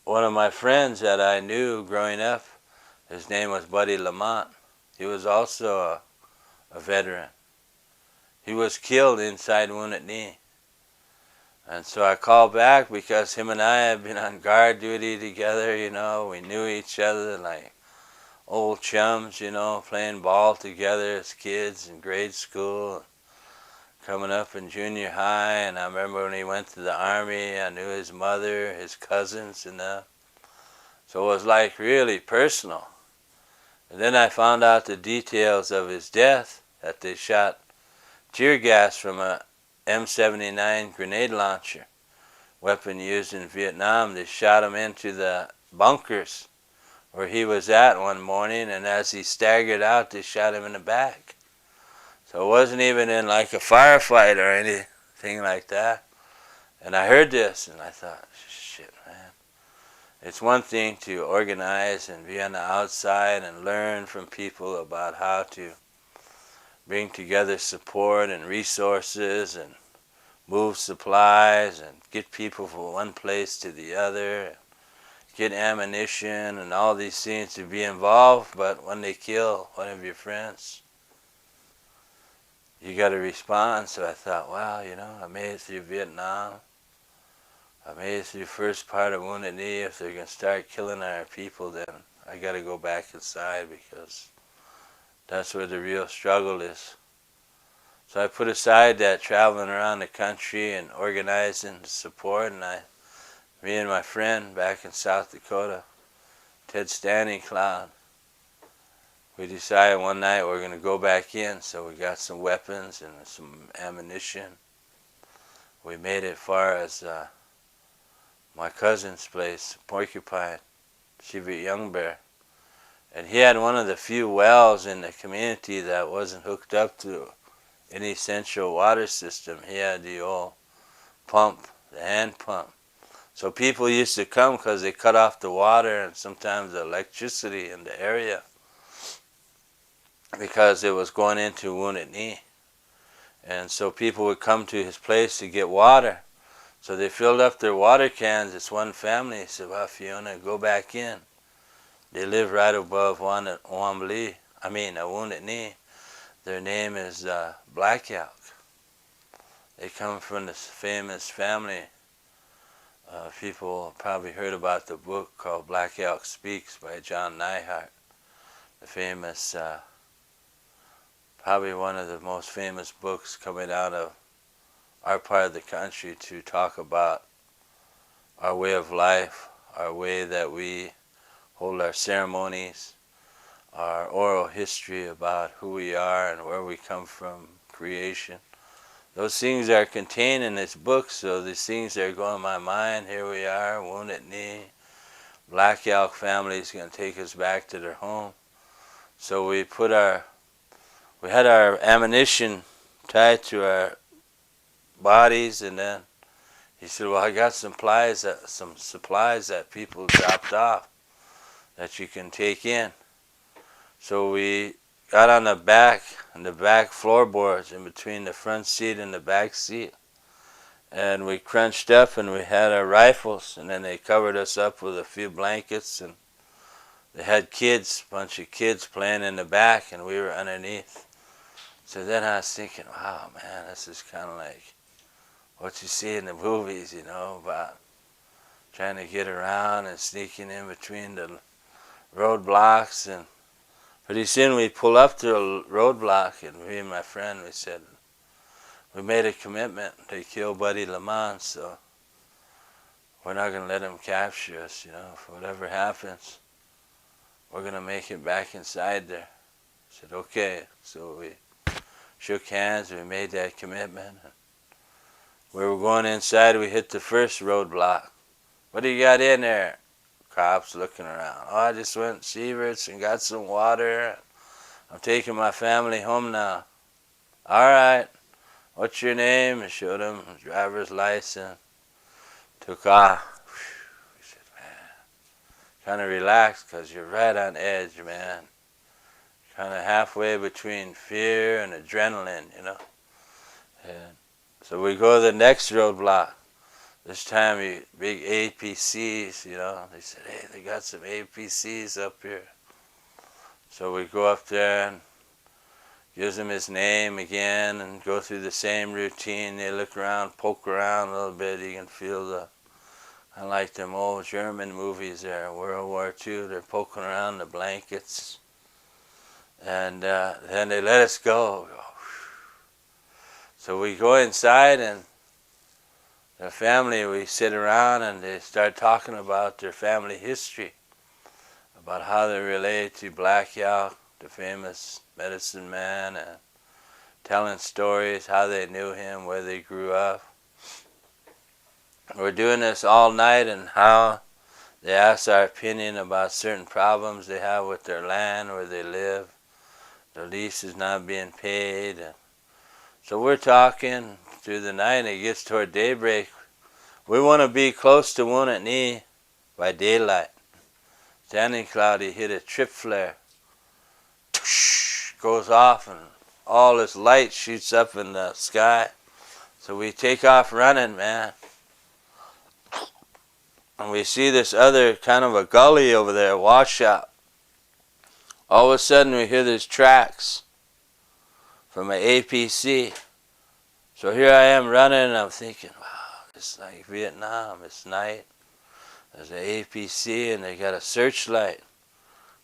one of my friends that I knew growing up, his name was Buddy LaMonte. He was also a veteran. He was killed inside Wounded Knee. And so I called back because him and I had been on guard duty together, you know. We knew each other like old chums, you know, playing ball together as kids in grade school, coming up in junior high. And I remember when he went to the Army, I knew his mother, his cousins, and so it was like really personal. And then I found out the details of his death, that they shot tear gas from a M79 grenade launcher, weapon used in Vietnam. They shot him into the bunkers where he was at one morning, and as he staggered out, they shot him in the back. So it wasn't even in like a firefight or anything like that. And I heard this, and I thought, shit, man. It's one thing to organize and be on the outside and learn from people about how to bring together support and resources and move supplies and get people from one place to the other, get ammunition and all these things to be involved. But when they kill one of your friends, you got to respond. So I thought, wow, you know, I made it through Vietnam. I made it through the first part of Wounded Knee. If they're going to start killing our people, then I got to go back inside, because that's where the real struggle is. So I put aside that traveling around the country and organizing support, and me and my friend back in South Dakota, Ted Standing Cloud, we decided one night we're going to go back in. So we got some weapons and some ammunition. We made it far as my cousin's place, Porcupine, Shiva Young Bear. And he had one of the few wells in the community that wasn't hooked up to any central water system. He had the old pump, the hand pump. So people used to come because they cut off the water and sometimes the electricity in the area, because it was going into Wounded Knee. And so people would come to his place to get water. So they filled up their water cans. It's one family. He said, well, Fiona, go back in. They live right above Wounded Knee. Their name is Black Elk. They come from this famous family. People probably heard about the book called Black Elk Speaks by John Neihart. The famous, probably one of the most famous books coming out of our part of the country to talk about our way of life, our way that we hold our ceremonies, our oral history about who we are and where we come from, creation. Those things are contained in this book, so these things are going in my mind. Here we are, Wounded Knee. Black Elk family is going to take us back to their home. So we had our ammunition tied to our bodies, and then he said, well, I got some supplies that people dropped off that you can take in. So we got on the back floorboards in between the front seat and the back seat, and we crunched up, and we had our rifles, and then they covered us up with a few blankets, and they had a bunch of kids playing in the back, and we were underneath. So then I was thinking, wow, man, this is kind of like what you see in the movies, you know, about trying to get around and sneaking in between the roadblocks. And pretty soon we pull up to a roadblock, and me and my friend, we said, we made a commitment to kill Buddy LaMonte, so we're not going to let him capture us, you know. If whatever happens, we're going to make it back inside there. I said, okay. So we shook hands, we made that commitment. We were going inside, we hit the first roadblock. What do you got in there? Cops looking around. Oh, I just went to Sieverts and got some water. I'm taking my family home now. All right. What's your name? I showed him his driver's license. Took off. We said, man, kind of relaxed because you're right on edge, man. Kind of halfway between fear and adrenaline, you know. And so we go to the next roadblock. This time, big APCs, you know. They said, hey, they got some APCs up here. So we go up there and gives him his name again and go through the same routine. They look around, poke around a little bit. You can feel the, I like them old German movies there, World War II. They're poking around the blankets. And then they let us go. So we go inside, and the family, we sit around and they start talking about their family history, about how they relate to Black Elk, the famous medicine man, and telling stories, how they knew him, where they grew up. We're doing this all night, and how they ask our opinion about certain problems they have with their land where they live. The lease is not being paid. So we're talking through the night, and it gets toward daybreak. We want to be close to Wounded Knee by daylight. Standing Cloud, he hit a trip flare. Goes off, and all this light shoots up in the sky. So we take off running, man. And we see this other kind of a gully over there, washout. All of a sudden we hear these tracks from an APC. So here I am running, and I'm thinking, wow, it's like Vietnam. It's night. There's an APC, and they got a searchlight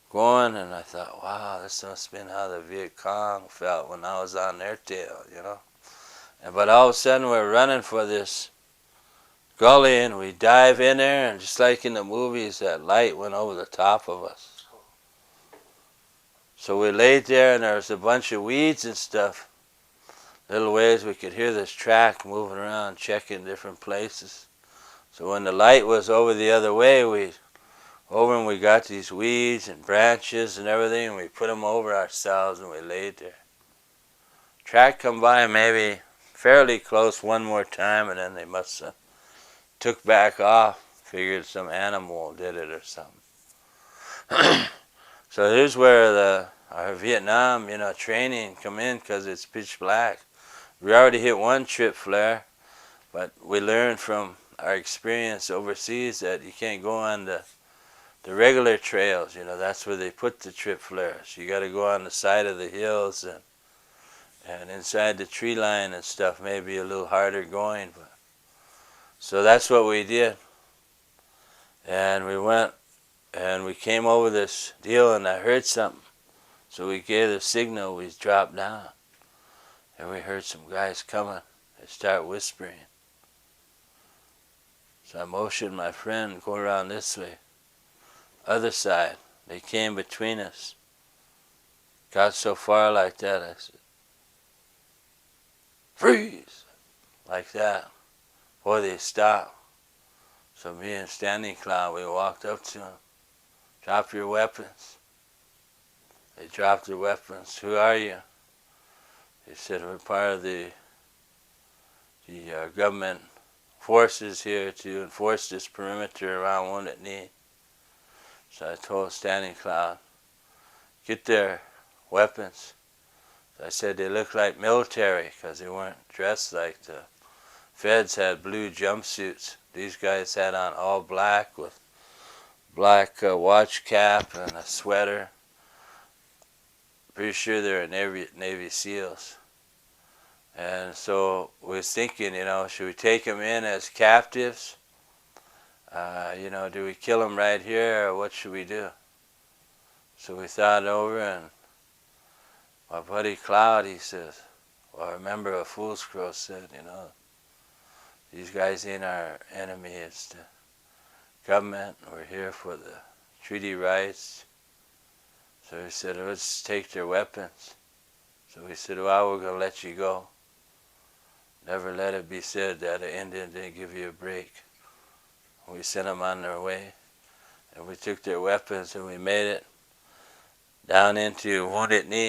going, and I thought, wow, this must have been how the Viet Cong felt when I was on their tail, you know. But all of a sudden we're running for this gully, and we dive in there, and just like in the movies, that light went over the top of us. So we laid there, and there was a bunch of weeds and stuff. Little ways we could hear this track moving around, checking different places. So when the light was over the other way, and we got these weeds and branches and everything, and we put them over ourselves, and we laid there. Track come by maybe fairly close one more time, and then they must have took back off. Figured some animal did it or something. So here's where our Vietnam, training come in, because it's pitch black. We already hit one trip flare, but we learned from our experience overseas that you can't go on the regular trails. That's where they put the trip flares. You got to go on the side of the hills and inside the tree line and stuff. Maybe a little harder going, but so that's what we did. And we went, and we came over this deal, and I heard something. So we gave the signal. We dropped down, and we heard some guys coming. They start whispering. So I motioned my friend, go around this way. Other side. They came between us. Got so far like that, I said, freeze! Like that. Boy, they stopped. So me and Standing Cloud, we walked up to them. Drop your weapons. They dropped their weapons. Who are you? They said, we're part of the government forces here to enforce this perimeter around Wounded Knee. So I told Standing Cloud, get their weapons. So I said they looked like military, because they weren't dressed like the feds had blue jumpsuits. These guys had on all black with black watch cap and a sweater. Pretty sure they're Navy SEALs. And so we was thinking, should we take them in as captives? Do we kill them right here, or what should we do? So we thought it over, and my buddy Cloud, he says, well, I remember a Fool's Crow said, these guys ain't our enemy, it's the government. We're here for the treaty rights. So he said, let's take their weapons. So we said, well, we're going to let you go. Never let it be said that an Indian didn't give you a break. We sent them on their way, and we took their weapons, and we made it down into Wounded Knee.